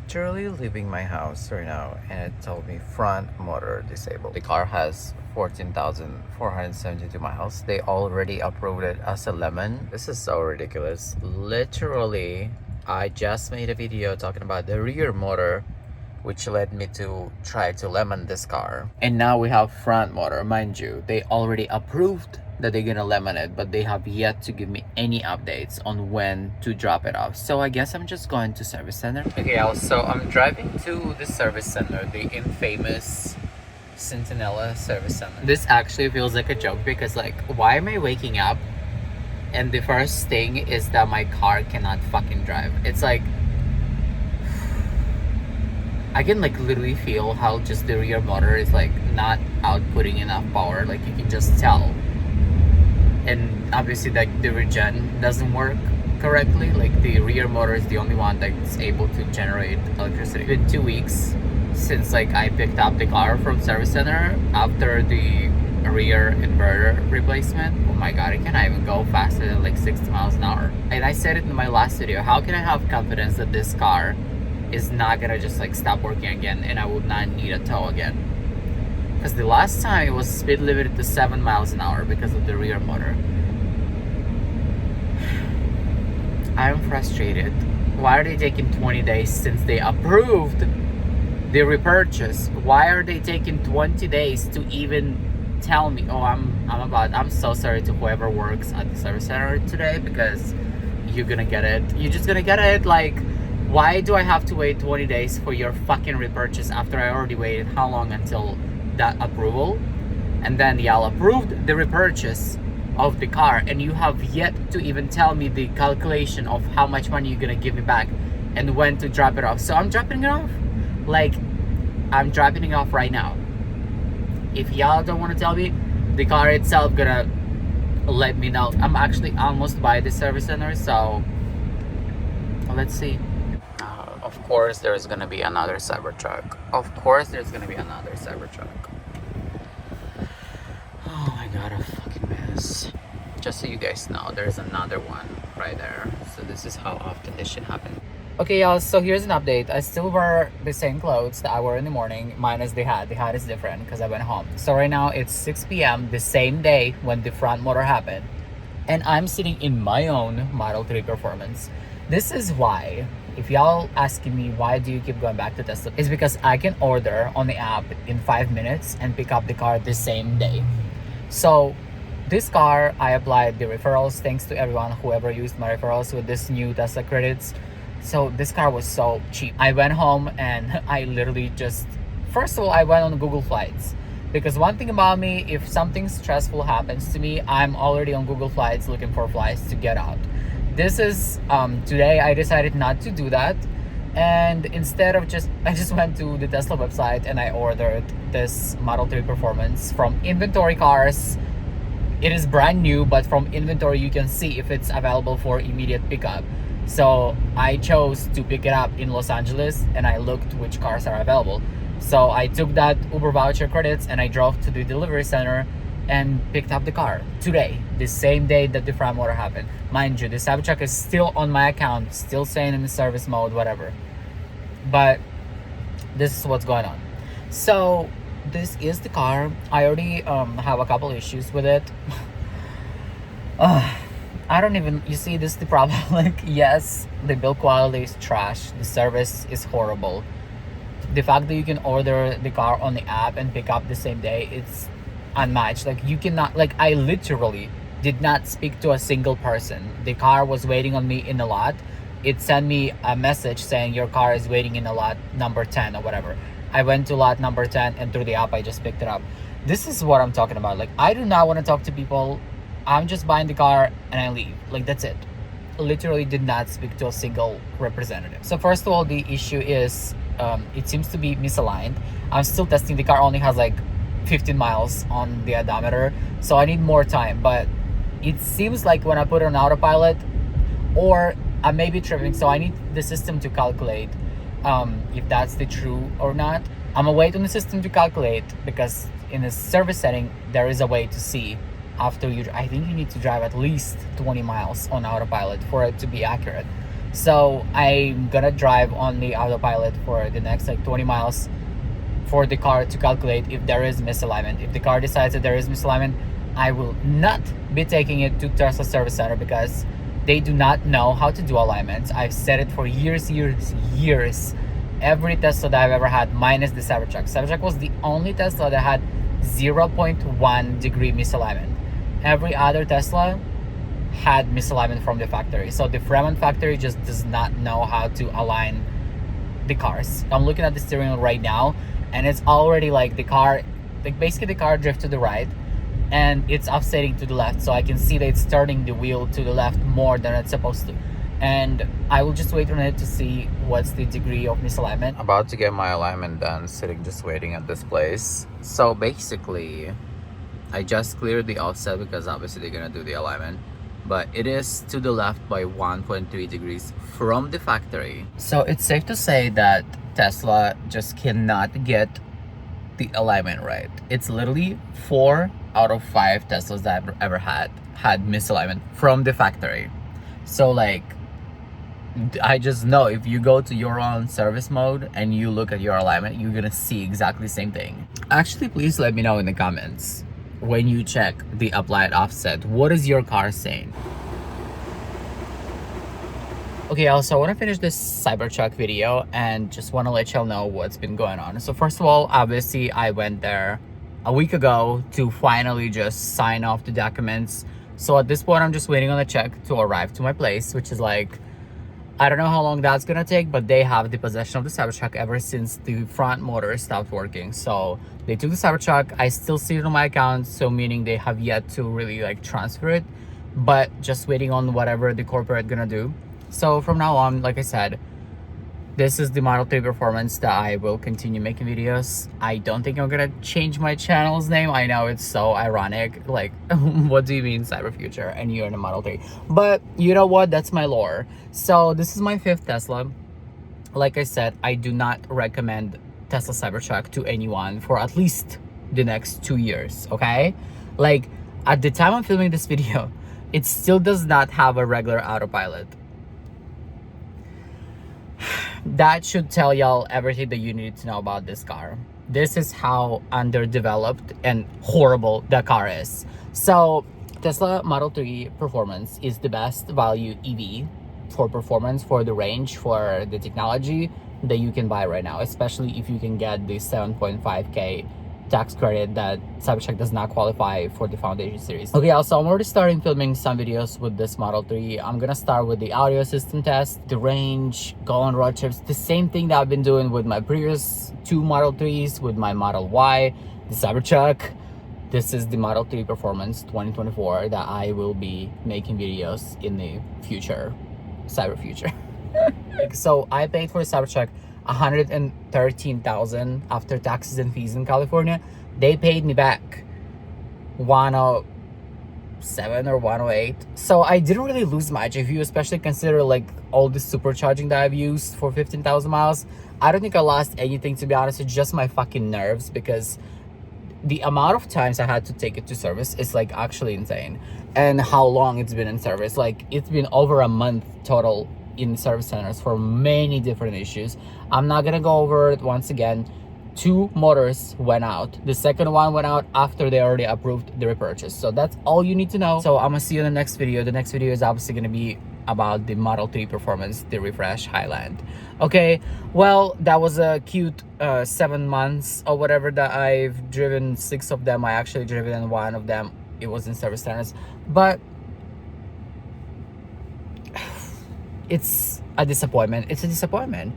literally leaving my house right now and it told me front motor disabled. The car has 14,472 miles. They already approved it as a lemon. This is so ridiculous. Literally, I just made a video talking about the rear motor, which led me to try to lemon this car. And now we have front motor. Mind you, they already approved that they're gonna lemon it, but they have yet to give me any updates on when to drop it off. So I guess I'm just going to service center. Okay, so I'm driving to the service center, the infamous Centinela service center. This actually feels like a joke because like, why am I waking up and the first thing is that my car cannot fucking drive? It's like, I can like literally feel how just the rear motor is like not outputting enough power. Like you can just tell. And obviously like the regen doesn't work correctly. Like the rear motor is the only one that's able to generate electricity. It's been 2 weeks since like I picked up the car from service center after the rear inverter replacement. Oh my god, I cannot even go faster than like 60 miles an hour. And I said it in my last video, how can I have confidence that this car is not gonna just like stop working again and I would not need a tow again? Because the last time it was speed limited to 7 miles an hour because of the rear motor. I'm frustrated. Why are they taking 20 days since they approved the repurchase? Why are they taking 20 days to even tell me? Oh, I'm so sorry to whoever works at the service center today because you're gonna get it. You're just gonna get it. Like, why do I have to wait 20 days for your fucking repurchase after I already waited how long until that approval? And then y'all approved the repurchase of the car and you have yet to even tell me the calculation of how much money you're gonna give me back and when to drop it off. So I'm dropping it off. Like, I'm dropping it off right now. If y'all don't want to tell me, the car itself gonna let me know. I'm actually almost by the service center, so let's see. Of course there's gonna be another Cybertruck. Of course there's gonna be another Cybertruck. Oh my god, a fucking mess. Just so you guys know, there's another one right there. So this is how often this shit happens. Okay, y'all, so here's an update. I still wear the same clothes that I wore in the morning, minus the hat. The hat is different because I went home. So right now it's 6 p.m. the same day when the front motor happened. And I'm sitting in my own Model 3 Performance. This is why, if y'all asking me why do you keep going back to Tesla, it's because I can order on the app in 5 minutes and pick up the car the same day. So this car, I applied the referrals. Thanks to everyone, whoever used my referrals with this new Tesla credits. So this car was so cheap. I went home and I literally just, first of all, I went on Google Flights. Because one thing about me, if something stressful happens to me, I'm already on Google Flights looking for flights to get out. This is, today I decided not to do that. And instead of I just went to the Tesla website and I ordered this Model 3 Performance from inventory cars. It is brand new, but from inventory you can see if it's available for immediate pickup. So I chose to pick it up in Los Angeles and I looked which cars are available. So I took that Uber voucher credits and I drove to the delivery center and picked up the car today, the same day that the front motor happened. Mind you, the Cybertruck is still on my account, still saying in the service mode, whatever. But this is what's going on. So this is the car. I already have a couple issues with it. I don't even, you see, this is the problem. Like, yes, the build quality is trash, the service is horrible. The fact that you can order the car on the app and pick up the same day, it's unmatched. Like, you cannot, like, I literally did not speak to a single person. The car was waiting on me in the lot. It sent me a message saying your car is waiting in the lot number 10 or whatever. I went to lot number 10 and through the app I just picked it up. This is what I'm talking about. Like, I do not want to talk to people. I'm just buying the car and I leave. Like, that's it. Literally did not speak to a single representative. So first of all, the issue is it seems to be misaligned. I'm still testing. The car only has like 15 miles on the odometer, so I need more time. But it seems like when I put it on autopilot, or I may be tripping, so I need the system to calculate if that's the true or not. I'm gonna wait on the system to calculate because in the service setting there is a way to see after you, I think you need to drive at least 20 miles on autopilot for it to be accurate. So I'm gonna drive on the autopilot for the next like 20 miles for the car to calculate if there is misalignment. If the car decides that there is misalignment, I will not be taking it to Tesla service center because they do not know how to do alignments. I've said it for years. Every Tesla that I've ever had, minus the Cybertruck. Cybertruck was the only Tesla that had 0.1 degree misalignment. Every other Tesla had misalignment from the factory. So the Fremont factory just does not know how to align the cars. I'm looking at the steering wheel right now, and it's already like the car, like basically the car drift to the right and it's offsetting to the left. So I can see that it's turning the wheel to the left more than it's supposed to. And I will just wait on it to see what's the degree of misalignment. About to get my alignment done, sitting just waiting at this place. So basically, I just cleared the offset because obviously they're gonna do the alignment. But it is to the left by 1.3 degrees from the factory. So it's safe to say that Tesla just cannot get the alignment right. It's literally 4 out of 5 Teslas that I've ever had misalignment from the factory. So like, I just know if you go to your own service mode and you look at your alignment, you're gonna see exactly the same thing. Actually, please let me know in the comments, when you check the applied offset, what is your car saying? Okay, also I want to finish this Cybertruck video and just want to let y'all know what's been going on. So first of all, obviously I went there a week ago to finally just sign off the documents. So at this point, I'm just waiting on the check to arrive to my place, which is like, I don't know how long that's gonna take, but they have the possession of the Cybertruck ever since the front motor stopped working. So they took the Cybertruck. I still see it on my account, so meaning they have yet to really like transfer it, but just waiting on whatever the corporate gonna do. So from now on, like I said, this is the Model 3 Performance that I will continue making videos. I don't think I'm gonna change my channel's name. I know it's so ironic. Like, what do you mean Cyberfuture and you're in a Model 3? But you know what? That's my lore. So this is my 5th Tesla. Like I said, I do not recommend Tesla Cybertruck to anyone for at least the next 2 years, okay? Like, at the time I'm filming this video, it still does not have a regular autopilot. That should tell y'all everything that you need to know about this car. This is how underdeveloped and horrible the car is. So Tesla Model 3 Performance is the best value EV for performance, for the range, for the technology that you can buy right now, especially if you can get the 7.5K tax credit that Cybertruck does not qualify for the Foundation Series. Okay, also I'm already starting filming some videos with this Model 3. I'm gonna start with the audio system test, the range, go on road trips, the same thing that I've been doing with my previous 2 Model 3s, with my Model Y, the Cybertruck. This is the Model 3 Performance 2024 that I will be making videos in the future, cyber future. So I paid for the Cybertruck $113,000 after taxes and fees in California. They paid me back 107 or 108. So I didn't really lose much if you especially consider like all the supercharging that I've used for 15,000 miles. I don't think I lost anything, to be honest. It's just my fucking nerves, because the amount of times I had to take it to service is like actually insane. And how long it's been in service. Like, it's been over a month total in service centers for many different issues. I'm not gonna go over it once again. 2 motors went out. The second one went out after they already approved the repurchase. So that's all you need to know. So I'm gonna see you in the next video. The next video is obviously gonna be about the Model 3 Performance, the Refresh Highland. Okay, well, that was a cute 7 months or whatever that I've driven. 6 of them I actually driven, and 1 of them it was in service centers. But it's a disappointment. It's a disappointment.